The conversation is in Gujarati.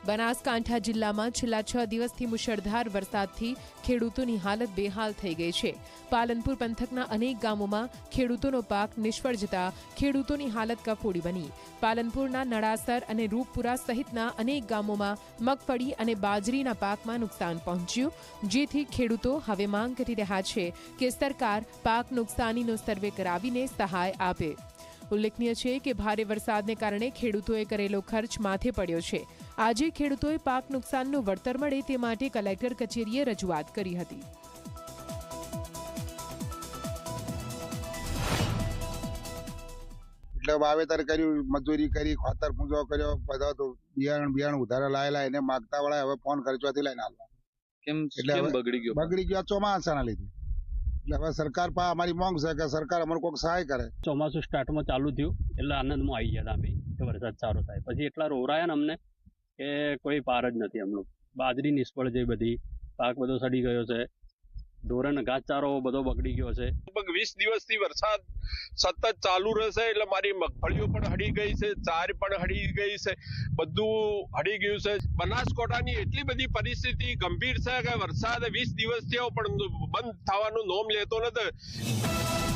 બનાસકાંઠા જિલ્લામાં છેલ્લા 6 દિવસથી મુશળધાર વરસાદથી ખેડૂતોની હાલત બેહાલ થઈ ગઈ છે। પાલનપુર પંથકના અનેક ગામોમાં ખેડૂતોનો પાક નિષ્ફળ જતા ખેડૂતોની હાલત કફોડી બની। પાલનપુરના નળાસર અને રૂપપુરા સહિતના અનેક ગામોમાં મગફળી અને બાજરીના પાકમાં નુકસાન પહોંચ્યું, જેથી ખેડૂતો હવે માંગ કરી રહ્યા છે કે સરકાર પાક નુકસાનીનો સર્વે કરાવીને સહાય આપે। ઉલ્લેખનીય છે કે ભારે વરસાદને કારણે ખેડૂતોએ કરેલો ખર્ચ માથે પડ્યો છે। આજે ખેડૂતોએ પાક નુકસાનનું વળતર મળે તે માટે કલેક્ટર કચેરીએ રજૂઆત કરી હતી। એટલે વાવેતર કર્યું, મજૂરી કરી, ખાતર પૂંજો કર્યો, બધા તો બિયારણ ઉધારે લાયેલા, એને માગતા વાળા હવે ફોન ખર્ચવાથી લઈને આલવા કેમ બગડી ગયો ચોમાસાના લીધે। એટલે હવે સરકાર પાસે અમારી માંગ છે કે સરકાર અમને કોઈક સહાય કરે। ચોમાસું સ્ટાર્ટમાં ચાલુ થયું એટલે આનંદમાં આવી ગયા અમે કે વરસાદ સારો થાય, પછી એટલા રોવરાયા ને અમને કે કોઈ પાર જ નથી। હમણાં બાજરી નિષ્ફળ જઈ, બધી પાક બધો સડી ગયો છે, ઢોરણ ઘાસચારો બધો બગડી ગયો છે। લગભગ 20 દિવસથી વરસાદ સતત ચાલુ રહેશે એટલે મારી મગફળીઓ પણ હડી ગઈ છે, ચાર પણ હડી ગઈ છે, બધું હડી ગયું છે। બનાસકાંઠાની એટલી બધી પરિસ્થિતિ ગંભીર છે કે વરસાદ 20 દિવસ થયો પણ બંધ થવાનું નોમ લેતો નથી।